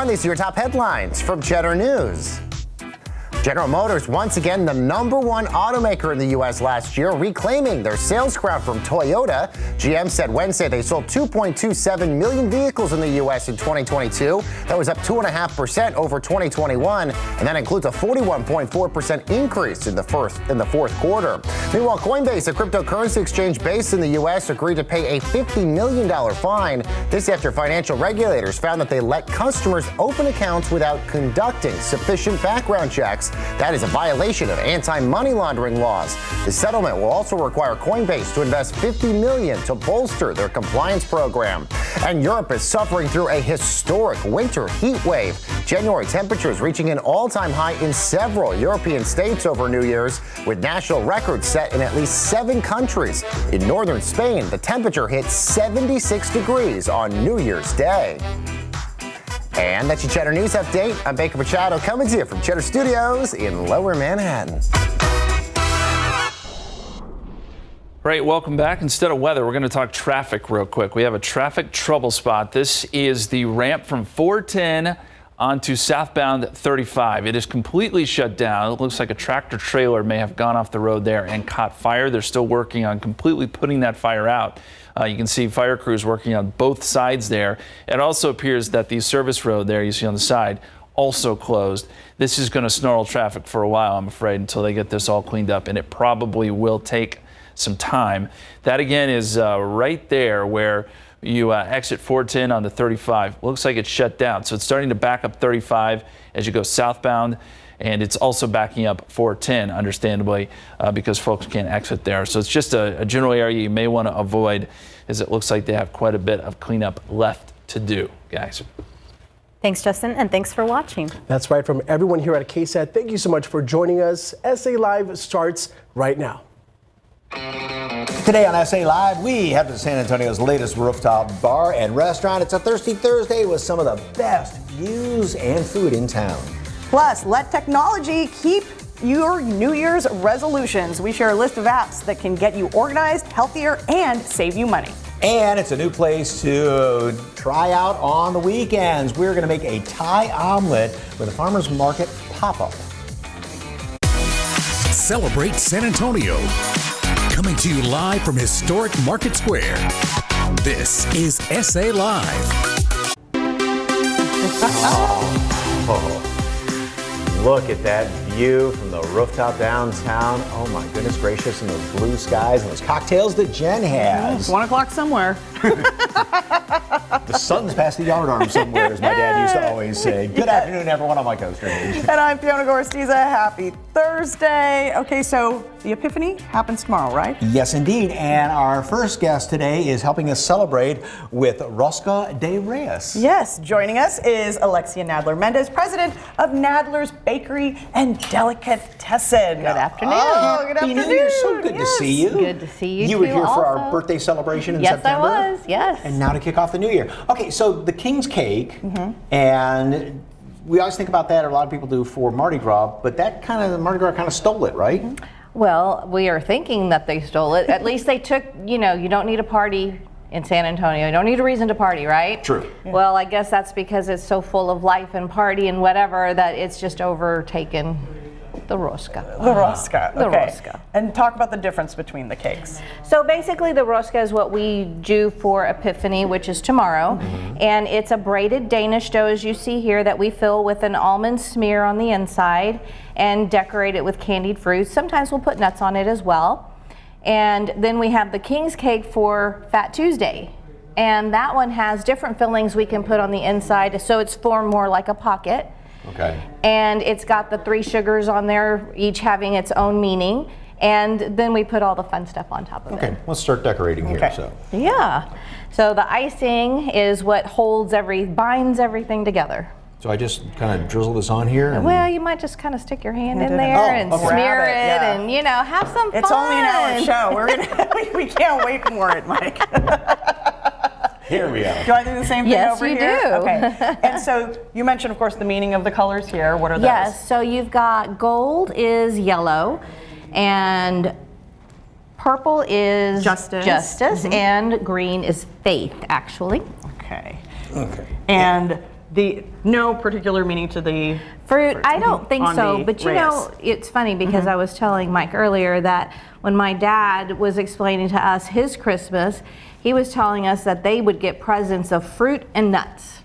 everyone. These are your top headlines from Cheddar News. General Motors, once again, the #1 automaker in the U.S. last year, reclaiming their sales crown from Toyota. GM said Wednesday they sold 2.27 million vehicles in the U.S. in 2022. That was up 2.5% over 2021, and that includes a 41.4% increase in the fourth quarter. Meanwhile, Coinbase, a cryptocurrency exchange based in the U.S., agreed to pay a $50 million fine. This after financial regulators found that they let customers open accounts without conducting sufficient background checks. That is a violation of anti-money laundering laws. The settlement will also require Coinbase to invest $50 million to bolster their compliance program. And Europe is suffering through a historic winter heat wave. January temperatures reaching an all-time high in several European states over New Year's, with national records set in at least 7 countries. In northern Spain, the temperature hit 76 degrees on New Year's Day. And that's your Cheddar News Update. I'm Baker Machado coming to you from Cheddar Studios in Lower Manhattan. Right, welcome back. Instead of weather, we're going to talk traffic real quick. We have a traffic trouble spot. This is the ramp from 410 onto southbound 35. It is completely shut down. It looks like a tractor trailer may have gone off the road there and caught fire. They're still working on completely putting that fire out. You can see fire crews working on both sides there. It also appears that the service road there you see on the side also closed. This is going to snarl traffic for a while, I'm afraid, until they get this all cleaned up, and it probably will take some time. That again is right there where you exit 410 on the 35. Looks like it's shut down, so it's starting to back up 35 as you go southbound. And it's also backing up 410, understandably, because folks can't exit there. So it's just a general area you may want to avoid, as it looks like they have quite a bit of cleanup left to do, guys. Thanks, Justin, and thanks for watching. That's right. From everyone here at KSAT, thank you so much for joining us. SA Live starts right now. Today on SA Live, we have to San Antonio's latest rooftop bar and restaurant. It's a Thirsty Thursday with some of the best views and food in town. Plus, let technology keep your New Year's resolutions. We share a list of apps that can get you organized, healthier, and save you money. And it's a new place to try out on the weekends. We're going to make a Thai omelet with a farmer's market pop-up. Celebrate San Antonio. Coming to you live from historic Market Square. This is SA Live. Look at that view from the rooftop downtown. Oh my goodness gracious, and those blue skies and those cocktails that Jen has. 1 o'clock somewhere. The sun's past the yard arm somewhere, as my dad used to always say. Good afternoon, everyone. I'm Mike Osterhage. And I'm Fiona Gorstiza. Happy Thursday. Okay, so the Epiphany happens tomorrow, right? Yes, indeed. And our first guest today is helping us celebrate with Rosca de Reyes. Yes, joining us is Alexia Nadler-Mendez, president of Nadler's Bakery and Delicatessen. Good afternoon. Oh, good afternoon. Happy New Year. So good to see you. Good to see you. You were too, here also. for our birthday celebration in yes, September. Yes, I was. Yes. And now to kick off the new year. Okay, so the King's Cake, and we always think about that, or a lot of people do, for Mardi Gras, but Mardi Gras kind of stole it, right? Well, we are thinking that they stole it. At least they took, you don't need a party in San Antonio. You don't need a reason to party, right? True. Yeah. Well, I guess that's because it's so full of life and party and whatever that it's just overtaken the rosca. The rosca. The okay. rosca. And talk about the difference between the cakes. So basically the rosca is what we do for Epiphany, which is tomorrow. And it's a braided Danish dough, as you see here, that we fill with an almond smear on the inside and decorate it with candied fruits. Sometimes we'll put nuts on it as well. And then we have the King's Cake for Fat Tuesday. And that one has different fillings we can put on the inside, so it's formed more like a pocket. Okay. And it's got the 3 sugars on there, each having its own meaning. And then we put all the fun stuff on top of it. Okay, let's start decorating here. So. Yeah. So the icing is what binds everything together. So I just kind of drizzle this on here? Well, you might just kind of stick your hand in there and smear it and, have some fun. It's only an hour show. We can't wait for it, Mike. Here we are. Do I do the same thing over here? Yes, you do. Okay. And so you mentioned, of course, the meaning of the colors here. What are those? Yes, so you've got gold is yellow, and purple is justice, and green is faith, actually. Okay. Okay. And No particular meaning to the fruit. I don't think on so, the but you Reyes. know, it's funny because I was telling Mike earlier that when my dad was explaining to us his Christmas, he was telling us that they would get presents of fruit and nuts.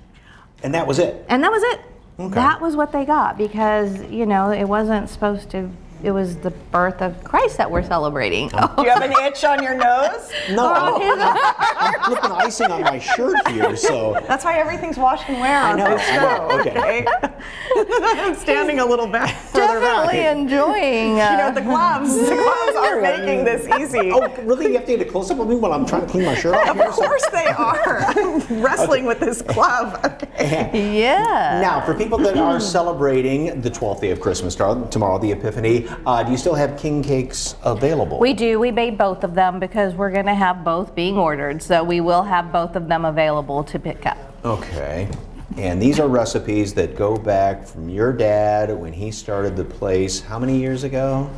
And that was it? And that was it. Okay. That was what they got because, you know, it wasn't supposed to, it was the birth of Christ that we're celebrating. Do you have an itch on your nose? No, I'm flipping icing on my shirt here, so. That's why everything's wash and wear on this show. Okay. I'm standing a little bit further back. Definitely enjoying. You know, the gloves are making this easy. Oh, really? You have to get a close-up of me while I'm trying to clean my shirt off? Of course they are. I'm wrestling with this glove. Okay. Yeah. Now, for people that are celebrating the 12th day of Christmas, tomorrow, the Epiphany, do you still have king cakes available? We do. We made both of them because we're going to have both being ordered. So we will have both of them available to pick up. Okay. And these are recipes that go back from your dad when he started the place, how many years ago?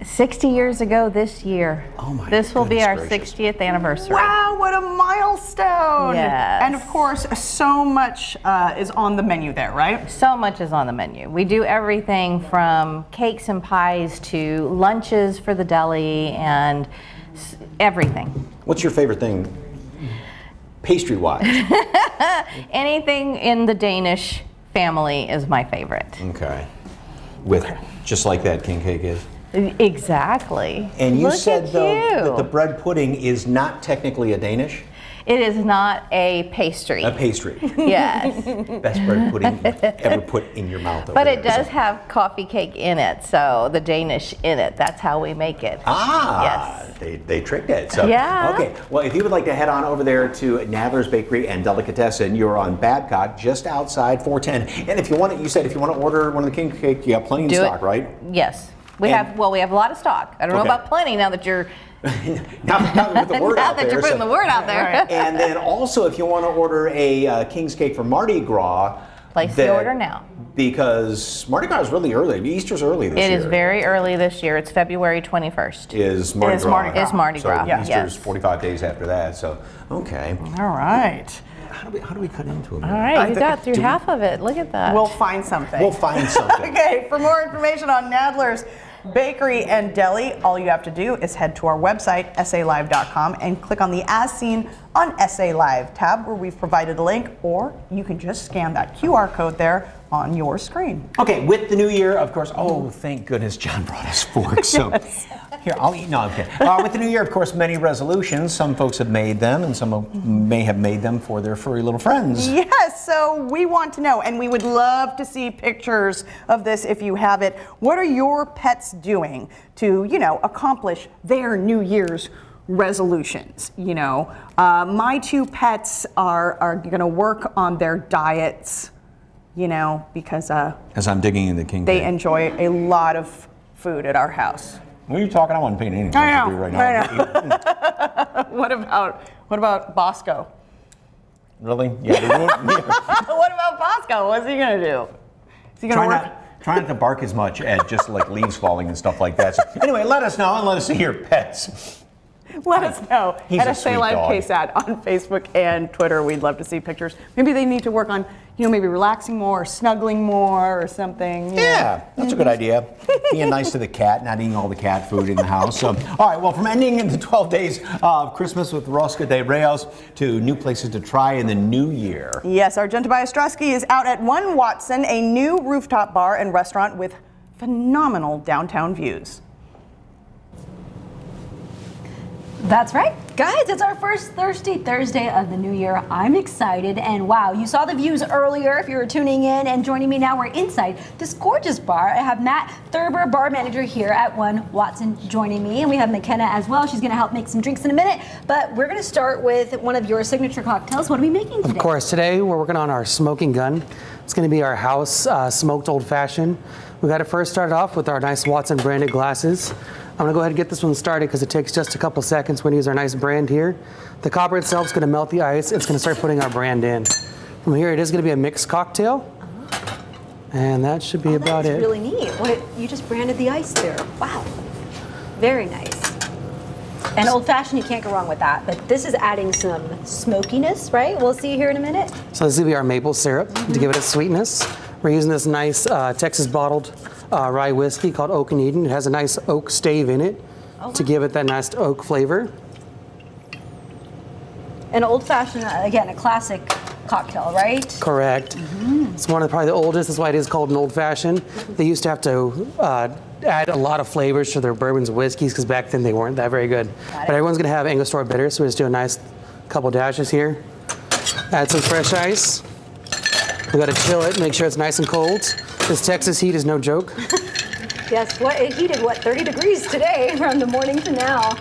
60 years ago this year. Oh my This will be goodness our gracious. 60th anniversary. Wow, what a milestone. Yes. And of course, so much is on the menu there, right? So much is on the menu. We do everything from cakes and pies to lunches for the deli and everything. What's your favorite thing, pastry-wise? Anything in the Danish family is my favorite. Okay. With just like that king cake is? Exactly. And you Look said, at though, you. that the bread pudding is not technically a Danish? It is not a pastry. A pastry. Yes. Best bread pudding you've ever put in your mouth. But over it there. does have coffee cake in it, so the Danish in it. That's how we make it. Ah, Yes. they tricked it. So, Yeah. Okay, well, if you would like to head on over there to Nadler's Bakery and Delicatessen, you're on Babcock, just outside 410. And if you want it, you said if you want to order one of the king cake, you have plenty in Do stock, it. right? Yes. We And- have a lot of stock. I don't know Okay. about plenty now that you're Now with the word now out that there. you're putting so- the word out there. And then also, if you want to order a king's cake for Mardi Gras, Place the order now. Because Mardi Gras is really early. Easter's early this It year. is very early this year. It's February 21st. Is Mardi Is Gras. Mardi Gras. Is Mardi Gras, So yes. Easter's 45 days after that. So, okay. All right. How do we cut into it? All right, you got through half of it. Look at that. We'll find something. We'll find something. Okay, for more information on Nadler's Bakery and Deli, all you have to do is head to our website, salive.com, and click on the As Seen on SA Live tab where we've provided a link, or you can just scan that QR code there on your screen. Okay, with the new year, of course. Oh, thank goodness John brought us forks. So here, I'll eat. No, okay. With the new year, of course, many resolutions. Some folks have made them, and some may have made them for their furry little friends. Yes, so we want to know, and we would love to see pictures of this if you have it. What are your pets doing to, accomplish their New Year's resolutions? My two pets are going to work on their diets, because As I'm digging in the king they cake. enjoy a lot of food at our house. What are you talking? I wasn't paying any attention to you right now. What about Bosco? Really? Yeah. they're doing- What about Bosco? What's he gonna do? Is he gonna work? Try not to bark as much at just like leaves falling and stuff like that. So, anyway, let us know and let us see your pets. Let us know He's at a a Say sweet Live dog. KSAT on Facebook and Twitter. We'd love to see pictures. Maybe they need to work on, maybe relaxing more, or snuggling more, or something. Yeah, that's a good idea. Being nice to the cat, not eating all the cat food in the house. So, all right, well, from ending into 12 days of Christmas with Rosca de Reyes to new places to try in the new year. Yes, Argenta by Ostrowski is out at 1 Watson, a new rooftop bar and restaurant with phenomenal downtown views. That's right. Guys, it's our first Thirsty Thursday of the new year. I'm excited, and wow, you saw the views earlier if you were tuning in, and joining me now, we're inside this gorgeous bar. I have Matt Thurber, bar manager here at 1 Watson, joining me, and we have McKenna as well. She's going to help make some drinks in a minute, but we're going to start with one of your signature cocktails. What are we making today? Of course, today we're working on our smoking gun. It's going to be our house smoked old fashioned. We got to first start off with our nice Watson branded glasses. I'm going to go ahead and get this one started because it takes just a couple seconds. We're going to use our nice brand here. The copper itself is going to melt the ice. It's going to start putting our brand in. From here, it is going to be a mixed cocktail. And that should be about That's it. really neat. You just branded the ice there. Wow. Very nice. And old-fashioned, you can't go wrong with that. But this is adding some smokiness, right? We'll see here in a minute. So this is gonna be our maple syrup to give it a sweetness. We're using this nice Texas bottled rye whiskey called Oak and Eden. It has a nice oak stave in it to give it that nice oak flavor. An old-fashioned, again, a classic cocktail, right? Correct. It's one of probably the oldest. That's why it is called an old-fashioned. They used to have to add a lot of flavors to their bourbons and whiskeys because back then they weren't that very good. But everyone's gonna have Angostura bitter, so we just do a nice couple dashes here. Add some fresh ice. We gotta chill it, make sure it's nice and cold. This Texas heat is no joke. Yes, it heated, 30 degrees today from the morning to now.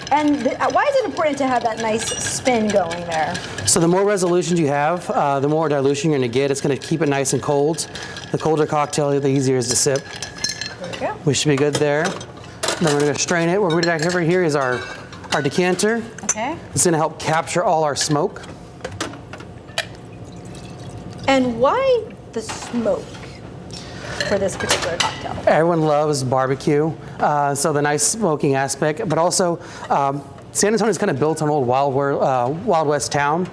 And why is it important to have that nice spin going there? So the more resolutions you have, the more dilution you're gonna get. It's gonna keep it nice and cold. The colder cocktail, the easier it is to sip. There we go. We should be good there. Then we're gonna strain it. What we're gonna do over here is our decanter. Okay. It's gonna help capture all our smoke. And why the smoke for this particular cocktail? Everyone loves barbecue, so the nice smoking aspect, but also San Antonio is kind of built on old Wild West town.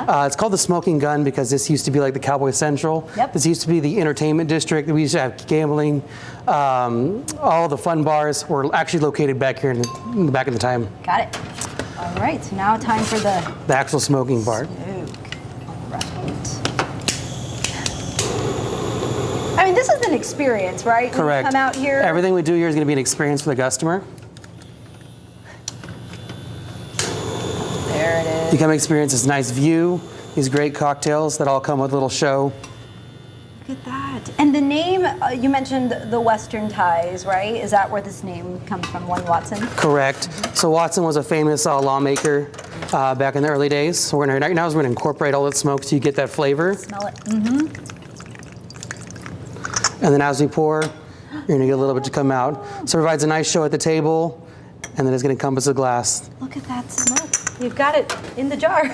It's called the Smoking Gun because this used to be like the Cowboy Central. Yep. This used to be the entertainment district. We used to have gambling. All the fun bars were actually located back here in the back of the time. Got it. All right, so now time for the actual smoking part. smoke. All right. I mean, this is an experience, right? When Correct. you come out here. Everything we do here is going to be an experience for the customer. There it is. You come experience this nice view, these great cocktails that all come with a little show. Look at that. And the name, you mentioned the Western ties, right? Is that where this name comes from, One Watson? Correct. So Watson was a famous lawmaker back in the early days. So right now we're going to incorporate all that smoke so you get that flavor. Smell it. And then as we pour, you're going to get a little bit to come out. So it provides a nice show at the table, and then it's going to encompass the glass. Look at that smoke. You've got it in the jar.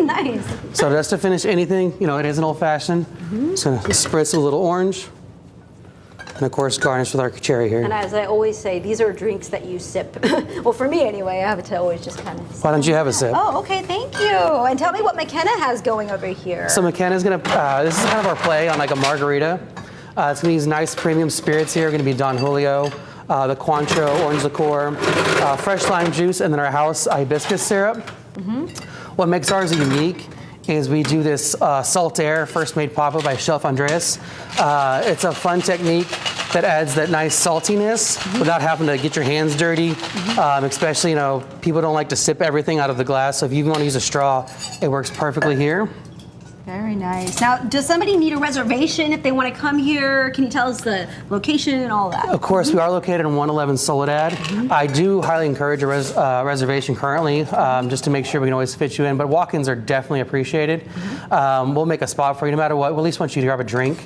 Nice. So just to finish anything, it is an old-fashioned. So spritz a little orange. And of course, garnish with our cherry here. And as I always say, these are drinks that you sip. Well, for me anyway, I have to always just kind of. Why don't you have a sip? Oh, okay, thank you. And tell me what McKenna has going over here. So McKenna's going to, this is kind of our play on like a margarita. It's going to use nice premium spirits here. Going to be Don Julio, the Cointreau, orange liqueur, fresh lime juice, and then our house hibiscus syrup. What makes ours unique is we do this salt air, first made papa by Chef Andreas. It's a fun technique that adds that nice saltiness without having to get your hands dirty. Especially, people don't like to sip everything out of the glass. So if you even want to use a straw, it works perfectly here. Very nice. Now, does somebody need a reservation if they want to come here? Can you tell us the location and all that? Of course, we are located in 111 Soledad. I do highly encourage a reservation currently, just to make sure we can always fit you in, but walk-ins are definitely appreciated. We'll make a spot for you no matter what. We'll at least want you to grab a drink.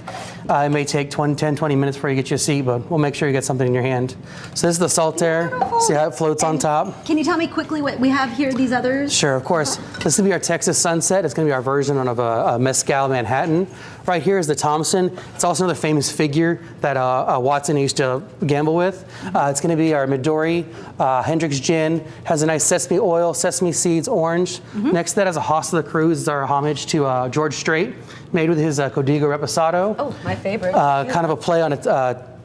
It may take 10, 20 minutes before you get your seat, but we'll make sure you get something in your hand. So this is the salt air. See how it floats on top? Can you tell me quickly what we have here, these others? Sure, of course. This will be our Texas Sunset. It's going to be our version of a Mezcal Manhattan. Right here is the Thompson. It's also another famous figure that Watson used to gamble with. It's going to be our Midori Hendrix Gin. Has a nice sesame oil, sesame seeds, orange. Next to that is a Haas of the Cruz. It's our homage to George Strait, made with his Código Reposado. Oh, my favorite. Kind of a play on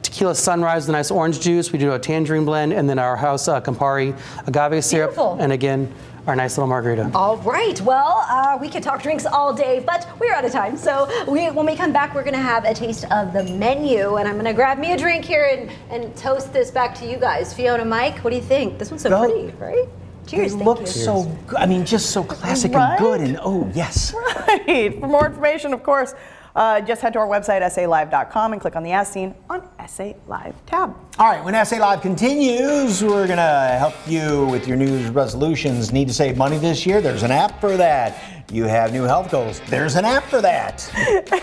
tequila sunrise with a nice orange juice. We do a tangerine blend, and then our house Campari agave syrup. Beautiful. And again, our nice little margarita. All right. Well, we could talk drinks all day, but we're out of time. So when we come back, we're going to have a taste of the menu, and I'm going to grab me a drink here and toast this back to you guys. Fiona, Mike, what do you think? This one's so pretty, right? Cheers. They look so good. I mean, just so classic and good. And oh, yes. Right. For more information, of course, just head to our website, salive.com, and click on the As Seen on SA Live tab. All right, when SA Live continues, we're going to help you with your New Year's resolutions. Need to save money this year? There's an app for that. You have new health goals? There's an app for that.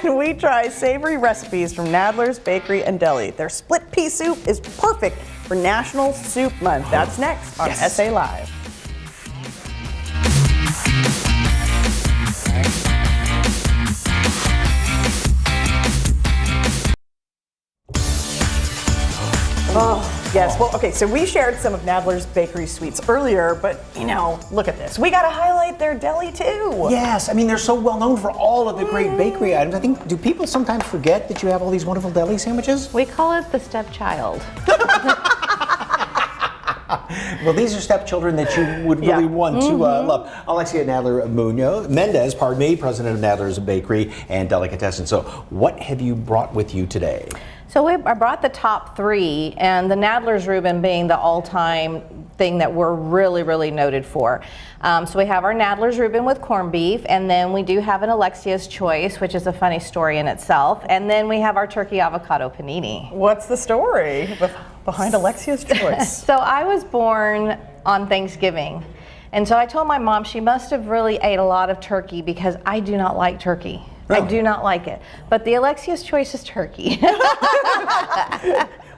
And we try Savory Recipes from Nadler's Bakery and Deli. Their split pea soup is perfect for National Soup Month. That's next on SA Live. Oh, Yes, well, okay, so we shared some of Nadler's bakery sweets earlier, but, look at this. We got to highlight their deli, too. Yes, I mean, they're so well known for all of the great bakery items. I think, do people sometimes forget that you have all these wonderful deli sandwiches? We call it the Stepchild. Well, these are stepchildren that you would really want to love. Alexia Mendez, president of Nadler's Bakery and Delicatessen. So what have you brought with you today? So I brought the top 3, and the Nadler's Reuben being the all-time thing that we're really, really noted for. So we have our Nadler's Reuben with corned beef, and then we do have an Alexia's Choice, which is a funny story in itself, and then we have our turkey avocado panini. What's the story behind Alexia's Choice? So I was born on Thanksgiving, and so I told my mom she must have really ate a lot of turkey because I do not like turkey. Really? I do not like it. But the Alexia's Choice is turkey.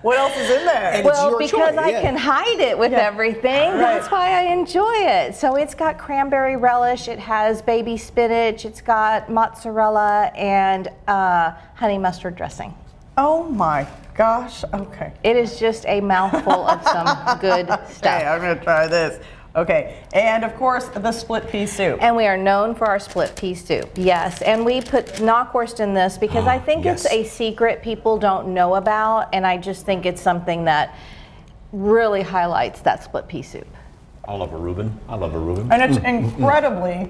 What else is in there? And well, it's because your choice, I can hide it with everything. Right. That's why I enjoy it. So it's got cranberry relish, it has baby spinach, it's got mozzarella and honey mustard dressing. Oh my gosh, okay. It is just a mouthful of some good stuff. Okay, I'm gonna try this. Okay, and of course, the split pea soup. And we are known for our split pea soup, yes. And we put knockwurst in this because I think yes. it's a secret people don't know about, and I just think it's something that really highlights that split pea soup. I love a Reuben. I love a Reuben. And it's incredibly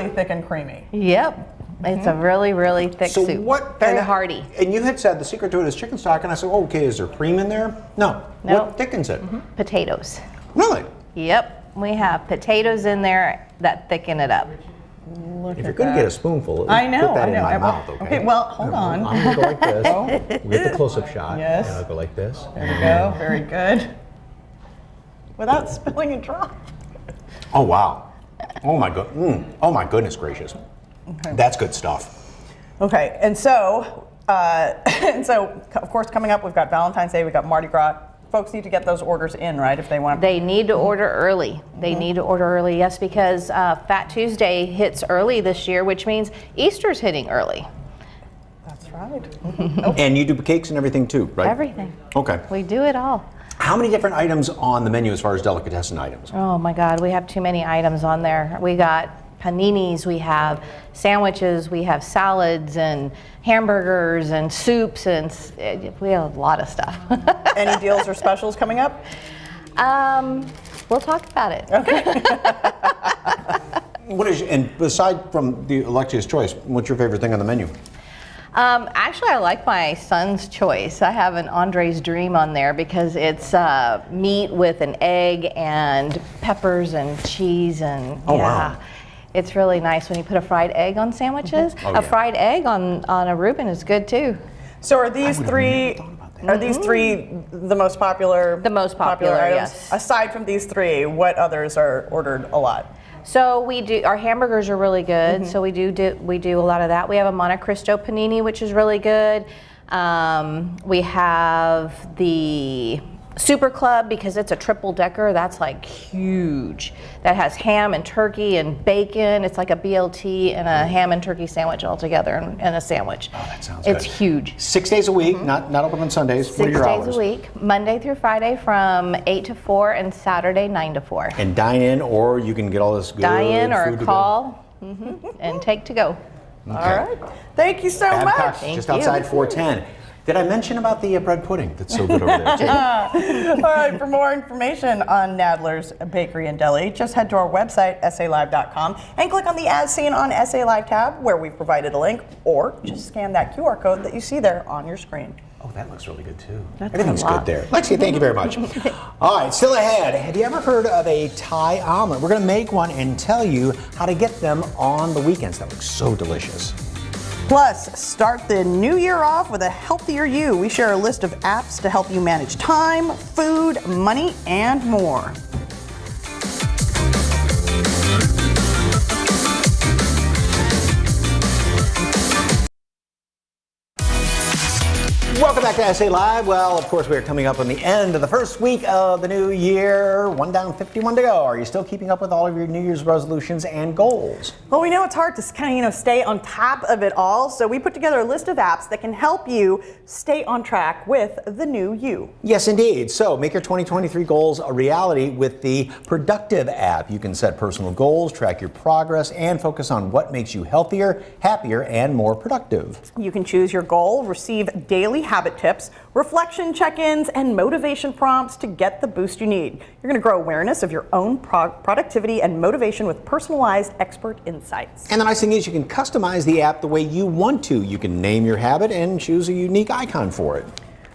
thick and creamy. Yep. It's a really, really thick soup. Very hearty. And you had said the secret to it is chicken stock, and I said, okay, is there cream in there? No. Nope. What thickens it? Potatoes. Really? Yep. We have potatoes in there that thicken it up. If you're going to get a spoonful, I know, put that I know. in my mouth, okay? Okay, well, hold on. I'm going to go like this. We get the close-up shot. Yes. And I'll go like this. There we go. Very good. Without spilling a drop. Oh, wow. Oh, my good. Oh, my goodness gracious. Okay. That's good stuff. Okay, and so of course, coming up, we've got Valentine's Day, we've got Mardi Gras. Folks need to get those orders in, right, if they want. They need to order early. They need to order early, yes, because Fat Tuesday hits early this year, which means Easter's hitting early. That's right. And you do cakes and everything too, right? Everything. Okay. We do it all. How many different items on the menu as far as delicatessen items? Oh my God, we have too many items on there. We got paninis, we have sandwiches, we have salads and hamburgers and soups, and we have a lot of stuff. Any deals or specials coming up? We'll talk about it. Okay. And aside from the Alexia's Choice, what's your favorite thing on the menu? Actually, I like my son's choice. I have an Andre's Dream on there because it's meat with an egg and peppers and cheese and wow. It's really nice when you put a fried egg on sandwiches. A fried egg on a Reuben is good too. So are these three the most popular? The most popular, items? yes. Aside from these 3, what others are ordered a lot? So we do, our hamburgers are really good. So we do a lot of that. We have a Monte Cristo panini, which is really good. We have the Super Club because it's a triple decker. That's like huge. That has ham and turkey and bacon. It's like a BLT and a ham and turkey sandwich all together in a sandwich. Oh, that sounds It's good. huge. 6 days a week, not open on Sundays. What are 6 your days hours? a week, Monday through Friday from 8 to 4 and Saturday 9 to 4. And dine in, or you can get all this good Dine in or food to call and take to go. go. All right. Thank you so much. Babcock's just outside 410. Did I mention about the bread pudding that's so good over there, too? All right, for more information on Nadler's Bakery and Deli, just head to our website, salive.com, and click on the As Seen on SA Live tab, where we've provided a link, or just scan that QR code that you see there on your screen. Oh, that looks really good, too. That's Everything's a lot. good there. Lexi, thank you very much. All right, still ahead. Have you ever heard of a Thai omelet? We're going to make one and tell you how to get them on the weekends. That looks so delicious. Plus, start the new year off with a healthier you. We share a list of apps to help you manage time, food, money, and more. Welcome back to SA Live. Well, of course, we're coming up on the end of the first week of the new year. 1 down, 51 to go. Are you still keeping up with all of your New Year's resolutions and goals? Well, we know it's hard to kind of, stay on top of it all, so we put together a list of apps that can help you stay on track with the new you. Yes, indeed. So make your 2023 goals a reality with the Productive app. You can set personal goals, track your progress, and focus on what makes you healthier, happier, and more productive. You can choose your goal, receive daily habit tips, reflection check-ins, and motivation prompts to get the boost you need. You're going to grow awareness of your own productivity and motivation with personalized expert insights. And the nice thing is you can customize the app the way you want to. You can name your habit and choose a unique icon for it.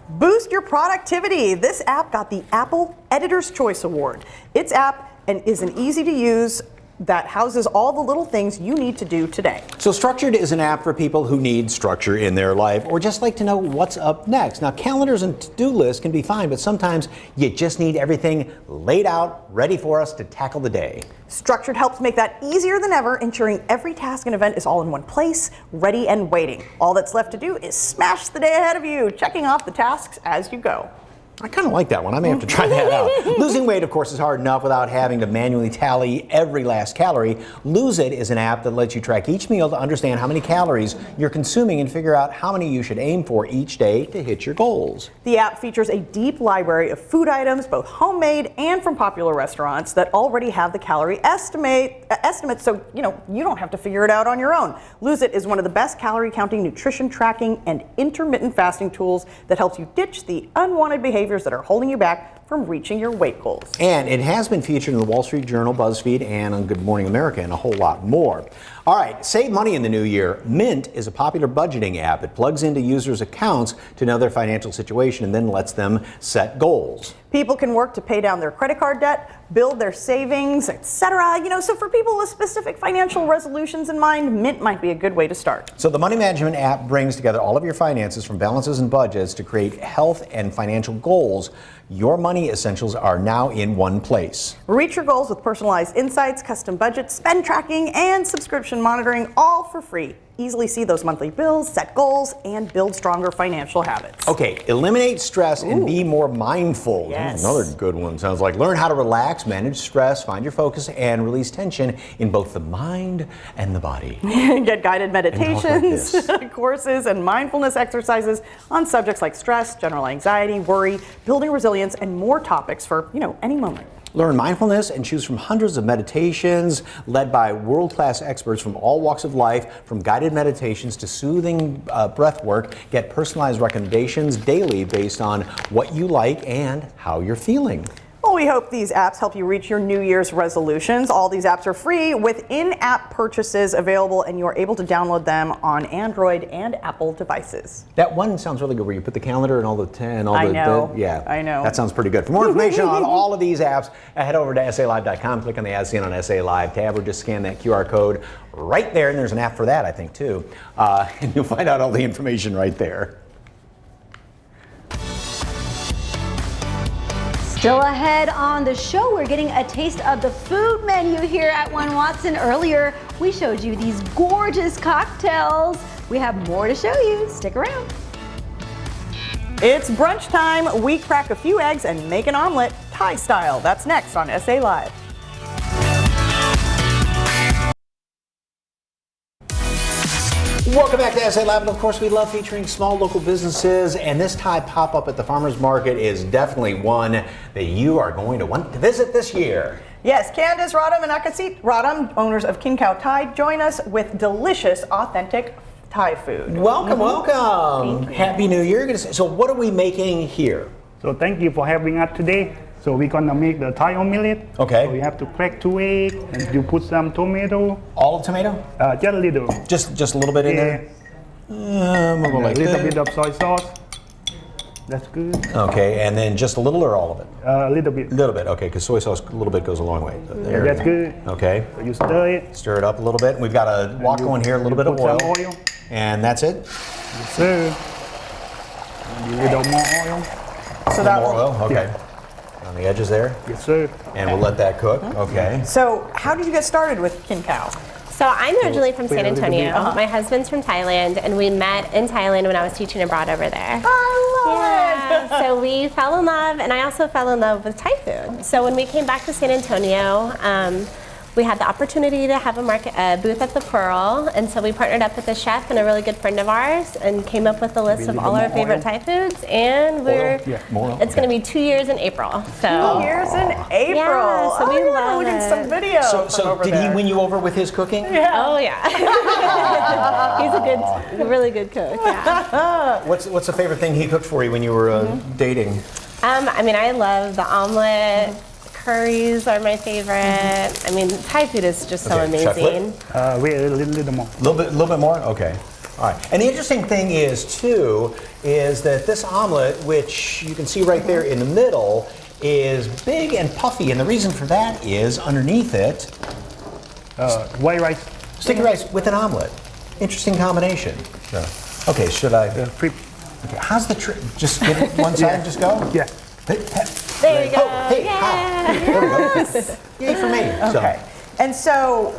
Boost your productivity. This app got the Apple Editor's Choice Award. Its app is an easy to use that houses all the little things you need to do today. So Structured is an app for people who need structure in their life or just like to know what's up next. Now, calendars and to-do lists can be fine, but sometimes you just need everything laid out, ready for us to tackle the day. Structured helps make that easier than ever, ensuring every task and event is all in one place, ready and waiting. All that's left to do is smash the day ahead of you, checking off the tasks as you go. I kind of like that one. I may have to try that out. Losing weight, of course, is hard enough without having to manually tally every last calorie. Lose It is an app that lets you track each meal to understand how many calories you're consuming and figure out how many you should aim for each day to hit your goals. The app features a deep library of food items, both homemade and from popular restaurants, that already have the calorie estimates, so you don't have to figure it out on your own. Lose It is one of the best calorie counting, nutrition tracking, and intermittent fasting tools that helps you ditch the unwanted behaviors that are holding you back from reaching your weight goals. And it has been featured in the Wall Street Journal, BuzzFeed, and on Good Morning America, and a whole lot more. All right, save money in the new year. Mint is a popular budgeting app. It plugs into users' accounts to know their financial situation and then lets them set goals. People can work to pay down their credit card debt, build their savings, etc. So for people with specific financial resolutions in mind, Mint might be a good way to start. So the money management app brings together all of your finances from balances and budgets to create health and financial goals. Your money essentials are now in one place. Reach your goals with personalized insights, custom budgets, spend tracking, and subscription monitoring, all for free. Easily see those monthly bills, set goals, and build stronger financial habits. Okay, eliminate stress and be more mindful. Yes. Another good one, sounds like. Learn how to relax, manage stress, find your focus, and release tension in both the mind and the body. Get guided meditations, And talk like courses, and mindfulness exercises on subjects like stress, general anxiety, worry, building resilience, and more topics for, any moment. Learn mindfulness and choose from hundreds of meditations led by world-class experts from all walks of life, from guided meditations to soothing breath work. Get personalized recommendations daily based on what you like and how you're feeling. Well, we hope these apps help you reach your New Year's resolutions. All these apps are free with in-app purchases available, and you are able to download them on Android and Apple devices. That one sounds really good where you put the calendar and all the I know. yeah. I know. That sounds pretty good. For more information on all of these apps, head over to SALive.com, click on the As Seen on SA Live tab, or just scan that QR code right there, and there's an app for that, I think, too. And you'll find out all the information right there. Still ahead on the show, we're getting a taste of the food menu here at One Watson. Earlier, we showed you these gorgeous cocktails. We have more to show you. Stick around. It's brunch time. We crack a few eggs and make an omelet, Thai style. That's next on SA Live. Welcome back to SA Live, and of course we love featuring small local businesses, and this Thai pop-up at the Farmers Market is definitely one that you are going to want to visit this year. Yes, Candace, Rodham, and Akasit Rodham, owners of Kin Khao Thai, join us with delicious, authentic Thai food. Welcome, welcome. Happy New Year. So what are we making here? So thank you for having us today. So we're gonna make the Thai omelet. Okay. So you have to crack 2 eggs and you put some tomato. All of tomato? Just a little. Just a little bit in there? A Like little that. bit of soy sauce. That's good. Okay, and then just a little or all of it? A little bit. A little bit, okay, because soy sauce a little bit goes a long way. So there That's we go. good. Okay. So you stir it. Stir it up a little bit. We've got a wok going here, a little bit of put oil. some oil. And that's it? Yes, sir. And a little more oil. So that More will. oil, okay. On the edges there? Yes, sir. And we'll let that cook, okay. So how did you get started with Kin Khao? So I'm originally from San Antonio. My husband's from Thailand, and we met in Thailand when I was teaching abroad over there. I love it. So we fell in love, and I also fell in love with Thai food. So when we came back to San Antonio, we had the opportunity to have a booth at the Pearl, and so we partnered up with a chef and a really good friend of ours, and came up with a list of all our favorite Thai foods. And it's going to be 2 years in April. So 2 years in April. Yeah, so we love looking it. some videos. So did he win you over with his cooking? Yeah. Oh yeah, he's a really good cook. Yeah. What's the favorite thing he cooked for you when you were dating? I mean, I love the omelet. Curries are my favorite. I mean, Thai food is just so amazing. Wait a little more. Little bit more? Okay. All right. And the interesting thing is, too, is that this omelet, which you can see right there in the middle, is big and puffy. And the reason for that is underneath it, White rice. sticky rice with an omelet. Interesting combination. Yeah. Okay, should I? Okay, how's the trick? Just get it one side and just go? Yeah. There you go. Oh, hey, hi. There we go. Yay for me. Okay. And so,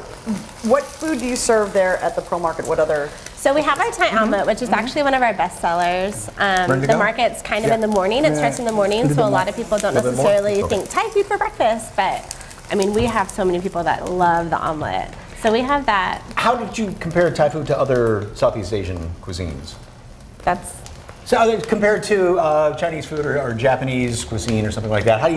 what food do you serve there at the Pearl Market? What other? So we have our Thai omelet, which is actually one of our best sellers. The market's kind of in the morning. It starts in the morning, so a lot of people don't necessarily think Thai food for breakfast. But I mean, we have so many people that love the omelet. So we have that. How did you compare Thai food to other Southeast Asian cuisines? So compared to Chinese food or Japanese cuisine or something like that, how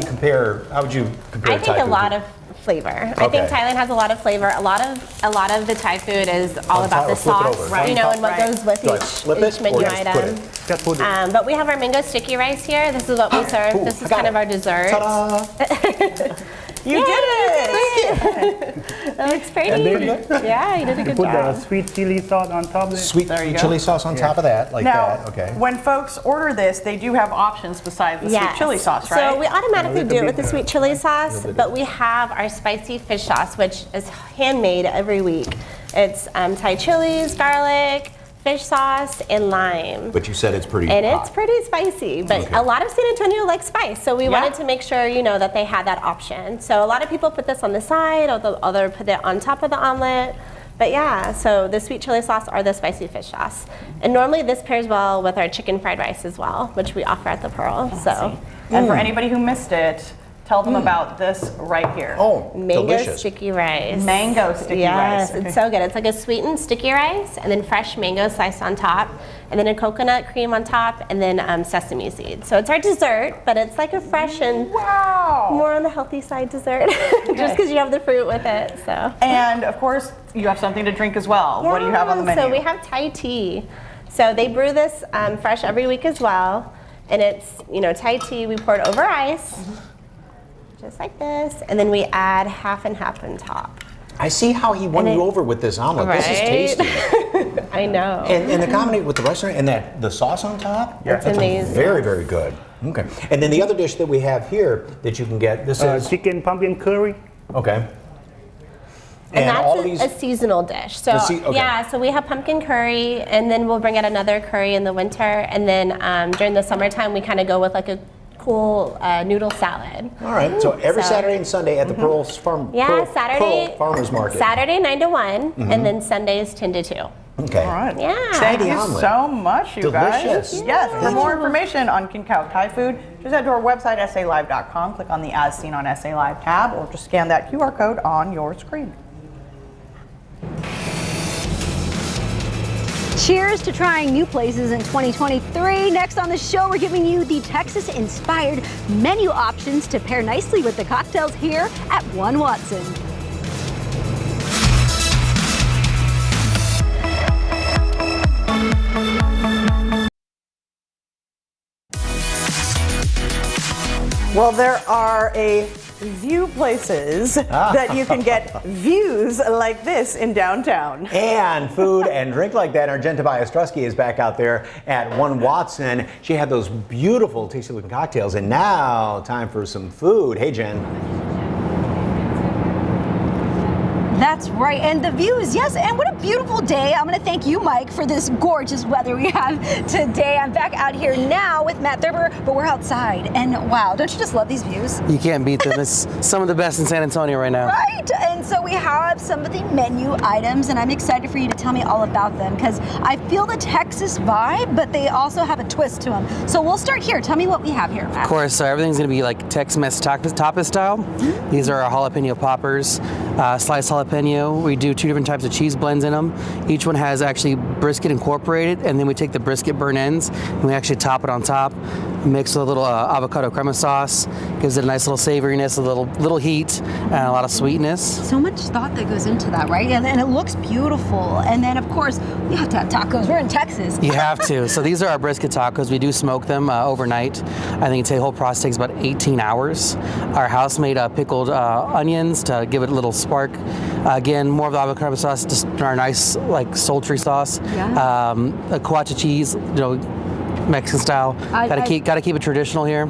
would you compare I think Thai a food lot of flavor. I think Thailand has a lot of flavor. A lot of the Thai food is all about the sauce, you know, and what goes with each menu item. But we have our mango sticky rice here. This is what we serve. This is kind of our dessert. You did it! That looks pretty. Yeah, you did a good Put job. the sweet chili sauce on top of it. Sweet chili sauce on top of that, like Now, that. Okay. when folks order this, they do have options besides the sweet chili sauce, right? So we automatically do it with the sweet chili sauce, but we have our spicy fish sauce, which is handmade every week. It's Thai chilies, garlic, fish sauce, and lime. But you said it's pretty And hot. it's pretty spicy, but a lot of San Antonio likes spice, so we wanted to make sure, you know, that they had that option. So a lot of people put this on the side, or other put it on top of the omelet. But yeah, so the sweet chili sauce or the spicy fish sauce. And normally this pairs well with our chicken fried rice as well, which we offer at the Pearl. So. And for anybody who missed it, tell them about this right here. Oh, mango delicious. sticky rice. Mango sticky rice. Yes, it's so good. It's like a sweetened sticky rice, and then fresh mango sliced on top, and then a coconut cream on top, and then sesame seeds. So it's our dessert, but it's like a fresh and more on the healthy side dessert, just because you have the fruit with it. So. And of course, you have something to drink as well. What do you have on the menu? So we have Thai tea. So they brew this fresh every week as well, and it's Thai tea. We pour it over ice. Just like this, and then we add half and half on top. I see how he won you over with this omelet. Right? This is tasty. I know. And the combination with the restaurant and the sauce on top, It's amazing. Very, very good. Okay. And then the other dish that we have here that you can get, this is chicken pumpkin curry. Okay. And that's all these a seasonal dish. So yeah, so we have pumpkin curry, and then we'll bring out another curry in the winter, and then during the summertime we kind of go with like a cool noodle salad. All right. So every Saturday and Sunday at the Pearl Farmers Market. Saturday 9 to 1, and then Sundays 10 to 2. Okay. All right. Yeah. Thank you so much, you guys. Delicious. Yes. For more information on Kin Khao Thai food, just head to our website, salive.com, click on the As Seen on SA Live tab, or just scan that QR code on your screen. Cheers to trying new places in 2023. Next on the show, we're giving you the Texas-inspired menu options to pair nicely with the cocktails here at One Watson. Well, there are a few places that you can get views like this in downtown. And food and drink like that. Our Jen Tobias Drusky is back out there at One Watson. She had those beautiful, tasty looking cocktails. And now, time for some food. Hey, Jen. That's That's right, and the views, yes, and what a beautiful day. I'm gonna thank you, Mike, for this gorgeous weather we have today. I'm back out here now with Matt Thurber, but we're outside, and wow, don't you just love these views? You can't beat them. It's some of the best in San Antonio right now. Right, and so we have some of the menu items, and I'm excited for you to tell me all about them, because I feel the Texas vibe, but they also have a twist to them. So we'll start here. Tell me what we have here, Matt. Of course, everything's gonna be like Tex-Mex tapas style. These are our jalapeno poppers, sliced jalapeno. We do 2 different types of cheese blends in them. Each one has actually brisket incorporated, and then we take the brisket burn ends and we actually top it on top, mix with a little avocado crema sauce. Gives it a nice little savoriness, a little heat, and a lot of sweetness. So much thought that goes into that, right? And it looks beautiful. And then, of course, we have to have tacos. We're in Texas. You have to. So these are our brisket tacos. We do smoke them overnight. I think the whole process takes about 18 hours. Our house-made pickled onions to give it a little spark. Again, more of the avocado sauce, just our nice, like, sultry sauce. Yeah. A cuacha cheese, Mexican style. Gotta keep it traditional here.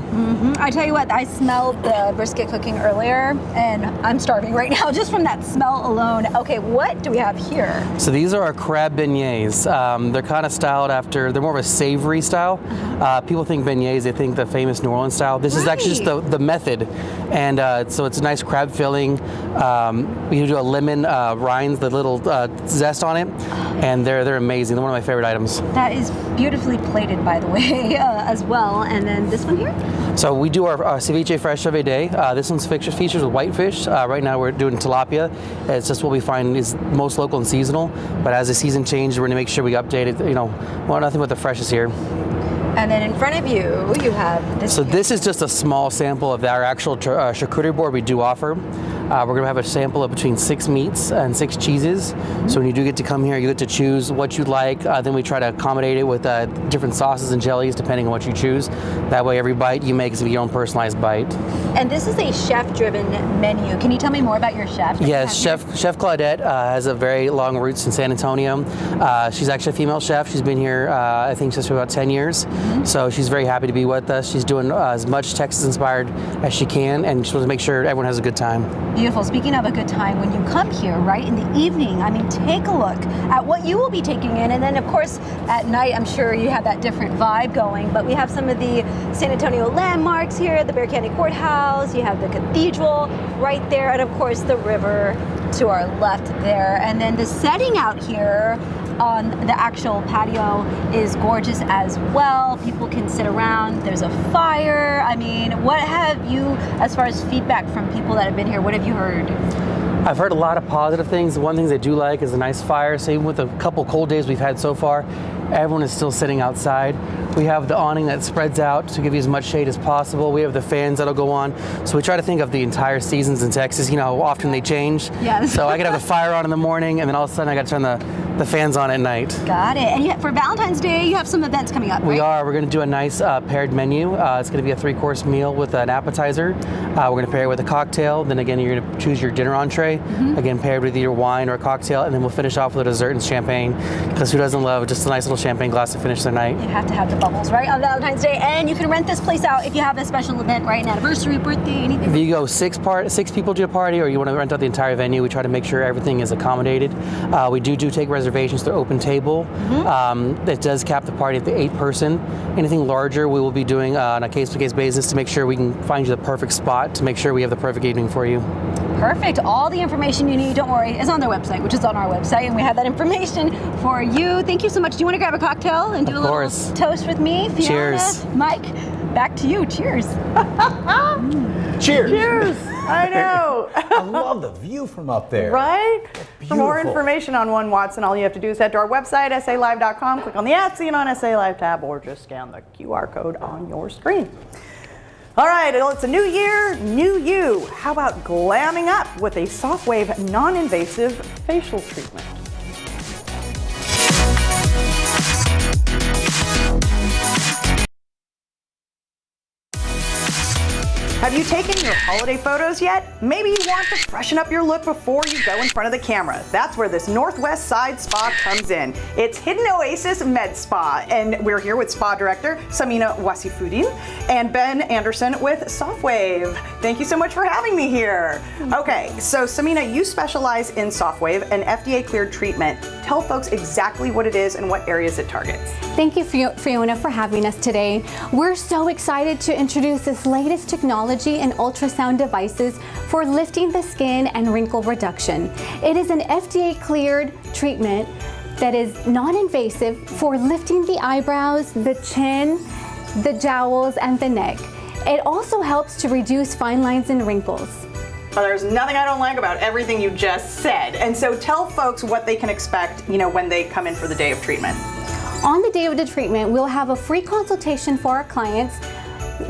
I tell you what, I smelled the brisket cooking earlier, and I'm starving right now just from that smell alone. Okay, what do we have here? So these are our crab beignets. They're kind of styled after, they're more of a savory style. People think beignets, they think the famous New Orleans style. This is actually just the method. And so it's a nice crab filling. We do a lemon rinds, the little zest on it, and they're amazing. They're one of my favorite items. That is beautifully plated, by the way, as well. And then this one here? So we do our ceviche fresh every day. This one's features with whitefish. Right now we're doing tilapia. It's just what we find is most local and seasonal. But as the season changes, we're going to make sure we update it. Well, nothing but the freshest here. And then in front of you, you have this. So this is just a small sample of our actual charcuterie board we do offer. We're going to have a sample of between 6 meats and 6 cheeses. So when you do get to come here, you get to choose what you'd like. Then we try to accommodate it with different sauces and jellies depending on what you choose. That way every bite you make is your own personalized bite. And this is a chef-driven menu. Can you tell me more about your chef? Yes, Chef Claudette has a very long roots in San Antonio. She's actually a female chef. She's been here, I think, just for about 10 years. So she's very happy to be with us. She's doing as much Texas-inspired as she can, and she wants to make sure everyone has a good time. Beautiful. Speaking of a good time, when you come here, right, in the evening, I mean, take a look at what you will be taking in. And then, of course, at night, I'm sure you have that different vibe going. But we have some of the San Antonio landmarks here, the Bexar County Courthouse. You have the cathedral right there. And, of course, the river to our left there. And then the setting out here on the actual patio is gorgeous as well. People can sit around. There's a fire. I mean, what have you, as far as feedback from people that have been here, what have you heard? I've heard a lot of positive things. One thing they do like is a nice fire. So even with a couple cold days we've had so far, everyone is still sitting outside. We have the awning that spreads out to give you as much shade as possible. We have the fans that'll go on. So we try to think of the entire seasons in Texas. You know how often they change. Yes. So I could have the fire on in the morning, and then all of a sudden I got to turn the fans on at night. Got it. And yet for Valentine's Day, you have some events coming up, right? We are. We're going to do a nice paired menu. It's going to be a 3-course meal with an appetizer. We're going to pair it with a cocktail. Then again, you're going to choose your dinner entree. Again, paired with either wine or a cocktail. And then we'll finish off with a dessert and champagne. Because who doesn't love just a nice little champagne glass to finish their night? You have to have the bubbles, right, on Valentine's Day. And you can rent this place out if you have a special event, right? An anniversary, birthday, anything. If you go 6 people to a party, or you want to rent out the entire venue, we try to make sure everything is accommodated. We do take reservations. They're open table. It does cap the party at the 8-person. Anything larger, we will be doing on a case-by-case basis to make sure we can find you the perfect spot to make sure we have the perfect evening for you. Perfect. All the information you need, don't worry, is on their website, which is on our website, and we have that information for you. Thank you so much. Do you want to grab a cocktail and do a little toast with me? Fiona, cheers. Mike, back to you. Cheers. Cheers. Cheers. I know. I love the view from up there. Right? For more beautiful. information on One Watson, all you have to do is head to our website, salive.com, click on the at Seen on SA Live tab, or just scan the QR code on your screen. All right, well, it's a new year, new you. How about glamming up with a Softwave non-invasive facial treatment? Have you taken your holiday photos yet? Maybe you want to freshen up your look before you go in front of the camera. That's where this Northwest Side Spa comes in. It's Hidden Oasis Med Spa, and we're here with Spa Director Samina Wasifudin and Ben Anderson with Softwave. Thank you so much for having me here. Okay, so Samina, you specialize in Softwave, an FDA-cleared treatment. Tell folks exactly what it is and what areas it targets. Thank you, Fiona, for having us today. We're so excited to introduce this latest technology in ultrasound devices for lifting the skin and wrinkle reduction. It is an FDA-cleared treatment that is non-invasive for lifting the eyebrows, the chin, the jowls, and the neck. It also helps to reduce fine lines and wrinkles. Well, there's nothing I don't like about everything you just said. And so tell folks what they can expect, when they come in for the day of treatment. On the day of the treatment, we'll have a free consultation for our clients.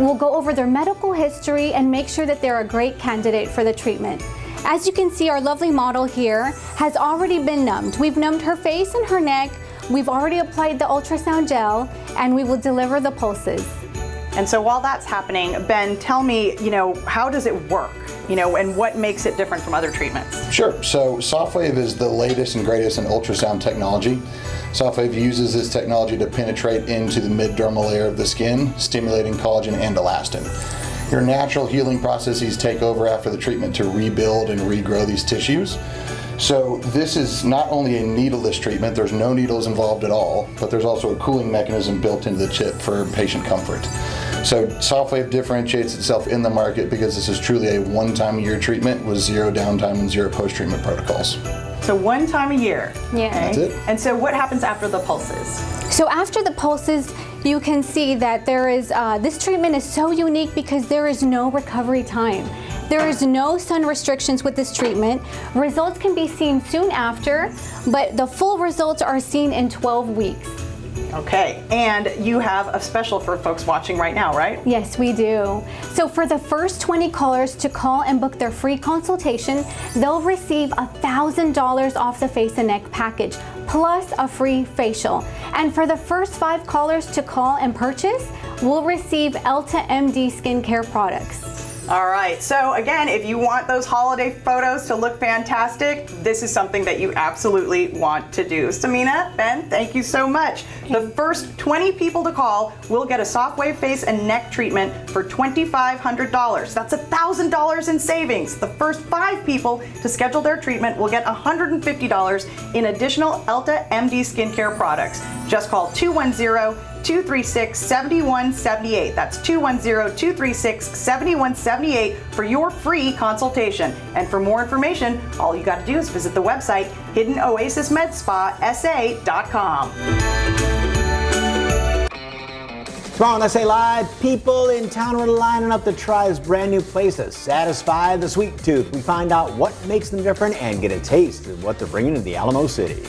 We'll go over their medical history and make sure that they're a great candidate for the treatment. As you can see, our lovely model here has already been numbed. We've numbed her face and her neck. We've already applied the ultrasound gel, and we will deliver the pulses. And so while that's happening, Ben, tell me, how does it work? And what makes it different from other treatments? Sure. So Softwave is the latest and greatest in ultrasound technology. Softwave uses this technology to penetrate into the mid-dermal layer of the skin, stimulating collagen and elastin. Your natural healing processes take over after the treatment to rebuild and regrow these tissues. So this is not only a needleless treatment, there's no needles involved at all, but there's also a cooling mechanism built into the chip for patient comfort. So Softwave differentiates itself in the market because this is truly a one-time-a-year treatment with zero downtime and zero post-treatment protocols. So one time a year. Yeah. Okay. That's it. And so what happens after the pulses? So after the pulses, you can see that there is, this treatment is so unique because there is no recovery time. There is no sun restrictions with this treatment. Results can be seen soon after, but the full results are seen in 12 weeks. Okay, and you have a special for folks watching right now, right? Yes, we do. So for the first 20 callers to call and book their free consultation, they'll receive $1,000 off the face and neck package, plus a free facial. And for the first 5 callers to call and purchase, we'll receive Elta MD skincare products. All right, so again, if you want those holiday photos to look fantastic, this is something that you absolutely want to do. Samina, Ben, thank you so much. The first 20 people to call will get a Softwave face and neck treatment for $2,500. That's $1,000 in savings. The first 5 people to schedule their treatment will get $150 in additional Elta MD skincare products. Just call 210-236-7178. That's 210-236-7178 for your free consultation. And for more information, all you got to do is visit the website hiddenoasismedspa.com. Tomorrow on SA Live, people in town are lining up to try this brand new place to satisfy the sweet tooth. We find out what makes them different and get a taste of what they're bringing to the Alamo City.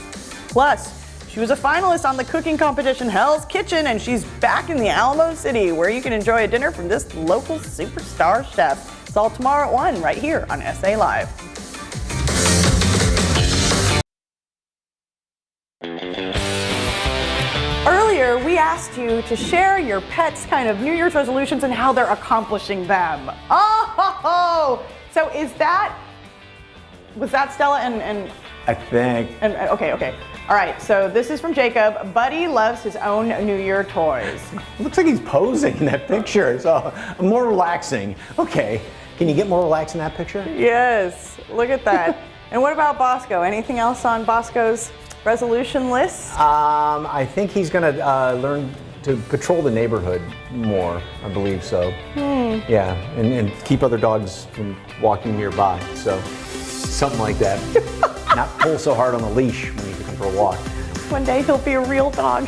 Plus, she was a finalist on the cooking competition Hell's Kitchen, and she's back in the Alamo City, where you can enjoy a dinner from this local superstar chef. It's all tomorrow at 1 right here on SA Live. Earlier, we asked you to share your pet's kind of New Year's resolutions and how they're accomplishing them. Oh, so was that Stella and I think. Okay. All right, so this is from Jacob. Buddy loves his own New Year toys. Looks like he's posing in that picture, so more relaxing. Okay, can you get more relaxed in that picture? Yes, look at that. And what about Bosco? Anything else on Bosco's resolution list? I think he's gonna learn to patrol the neighborhood more, I believe so. Yeah, and keep other dogs from walking nearby, so something like that. Not pull so hard on the leash when you come for a walk. One day he'll be a real dog.